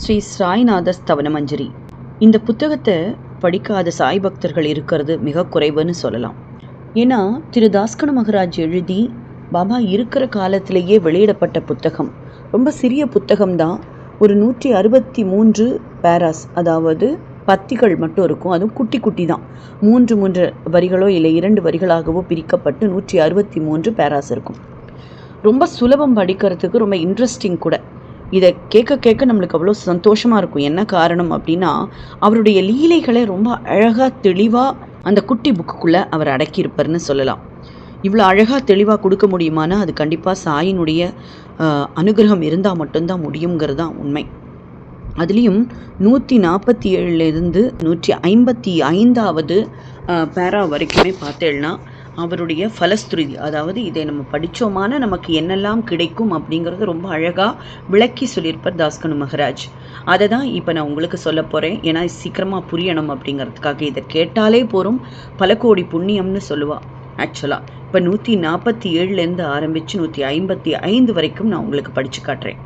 ஸ்ரீ சாய்நாத ஸ்தவனமஞ்சரி. இந்த புத்தகத்தை படிக்காத சாய் பக்தர்கள் இருக்கிறது மிக குறைவுன்னு சொல்லலாம். ஏன்னா திரு தாஸ்கனு மகராஜ் எழுதி பாபா இருக்கிற காலத்திலேயே வெளியிடப்பட்ட புத்தகம். ரொம்ப சிறிய புத்தகம்தான். ஒரு 163 பேராஸ், அதாவது பத்திகள் மட்டும் இருக்கும். அதுவும் குட்டி குட்டி தான். 3 வரிகளோ இல்லை 2 வரிகளாகவோ பிரிக்கப்பட்டு 163 பேராஸ் இருக்கும். ரொம்ப சுலபம் படிக்கிறதுக்கு, ரொம்ப இன்ட்ரெஸ்டிங் கூட. இதை கேட்க கேட்க நம்மளுக்கு அவ்வளோ சந்தோஷமாக இருக்கும். என்ன காரணம் அப்படின்னா, அவருடைய லீலைகளை ரொம்ப அழகாக தெளிவாக அந்த குட்டி புக்குக்குள்ளே அவர் அடக்கியிருப்பார்னு சொல்லலாம். இவ்வளோ அழகாக தெளிவாக கொடுக்க முடியுமானா அது கண்டிப்பாக சாயினுடைய அனுகிரகம் இருந்தால் மட்டும்தான் முடியுங்கிறது தான் உண்மை. அதுலேயும் 147லேருந்து 155வது பேரா வரைக்குமே பார்த்தேன்னா அவருடைய ஃபலஸ்துருதி, அதாவது இதை நம்ம படித்தோமான நமக்கு என்னெல்லாம் கிடைக்கும் அப்படிங்கிறது ரொம்ப அழகாக விளக்கி சொல்லியிருப்பார் தாஸ்கனு மகராஜ். அதை தான் இப்போ நான் உங்களுக்கு சொல்ல போகிறேன். ஏன்னா சீக்கிரமாக புரியணும் அப்படிங்கிறதுக்காக. இதை கேட்டாலே போகிறோம், பல கோடி புண்ணியம்னு சொல்லுவாள். ஆக்சுவலாக இப்போ 147லேருந்து ஆரம்பித்து 155 வரைக்கும் நான் உங்களுக்கு படித்து காட்டுறேன்.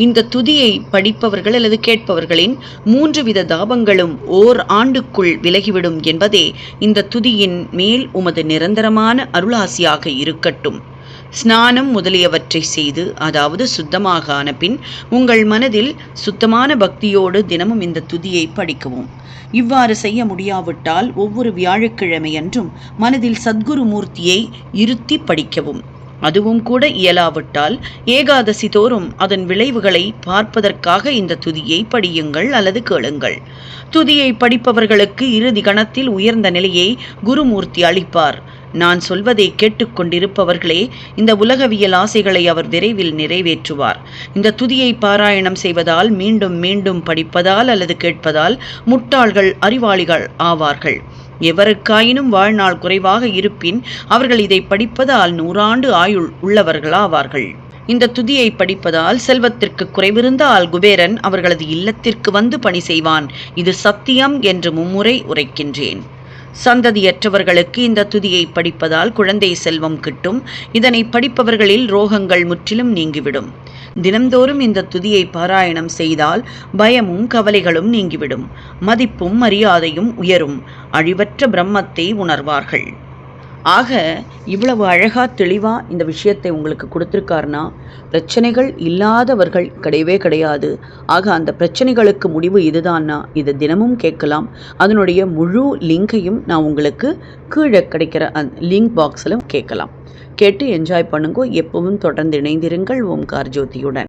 இந்த துதியை படிப்பவர்கள் அல்லது கேட்பவர்களின் 3 வித தாபங்களும் ஓர் ஆண்டுக்குள் விலகிவிடும் என்பதே இந்த துதியின் மேல் உமது நிரந்தரமான அருளாசியாக இருக்கட்டும். ஸ்நானம் முதலியவற்றை செய்து, அதாவது சுத்தமாக ஆன பின் உங்கள் மனதில் சுத்தமான பக்தியோடு தினமும் இந்த துதியை படிக்கவும். இவ்வாறு செய்ய முடியாவிட்டால் ஒவ்வொரு வியாழக்கிழமையன்றும் மனதில் சத்குரு மூர்த்தியை இருத்தி படிக்கவும். அதுவும் கூட இயலாவிட்டால் ஏகாதசி தோறும் அதன் விளைவுகளை பார்ப்பதற்காக இந்த துதியை படியுங்கள் அல்லது கேளுங்கள். துதியை படிப்பவர்களுக்கு இறுதி கணத்தில் உயர்ந்த நிலையை குருமூர்த்தி அளிப்பார். நான் சொல்வதை கேட்டுக்கொண்டிருப்பவர்களே, இந்த உலகவியல் ஆசைகளை அவர் விரைவில் நிறைவேற்றுவார். இந்த துதியை பாராயணம் செய்வதால், மீண்டும் மீண்டும் படிப்பதால் அல்லது கேட்பதால் முட்டாள்கள் அறிவாளிகள் ஆவார்கள். எவருக்காயினும் வாழ்நாள் குறைவாக இருப்பின் அவர்கள் இதை படிப்பதால் 100 ஆண்டு ஆயுள் உள்ளவர்களாவார்கள். இந்த துதியை படிப்பதால் செல்வத்திற்கு குறைவிருந்தால் குபேரன் அவர்களது இல்லத்திற்கு வந்து பணி செய்வான். இது சத்தியம் என்று மும்முறை உரைக்கின்றேன். சந்ததியற்றவர்களுக்கு இந்த துதியை படிப்பதால் குழந்தை செல்வம் கிட்டும். இதனை படிப்பவர்களில் ரோகங்கள் முற்றிலும் நீங்கிவிடும். தினந்தோறும் இந்த துதியை பாராயணம் செய்தால் பயமும் கவலைகளும் நீங்கிவிடும். மதிப்பும் மரியாதையும் உயரும். அழிவற்ற பிரம்மத்தை உணர்வார்கள். ஆக இவ்வளவு அழகா தெளிவா இந்த விஷயத்தை உங்களுக்கு கொடுத்துருக்காருன்னா, பிரச்சனைகள் இல்லாதவர்கள் கிடையவே கிடையாது. ஆக அந்த பிரச்சனைகளுக்கு முடிவு இதுதான்னா இதை தினமும் கேட்கலாம். அதனுடைய முழு லிங்கையும் நான் உங்களுக்கு கீழே கிடைக்கிற அந்த லிங்க் பாக்ஸில் கேட்கலாம். கேட்டு என்ஜாய் பண்ணுங்க. எப்பவும் தொடர்ந்து இணைந்திருங்கள் ஓம்கார் ஜோதியுடன்.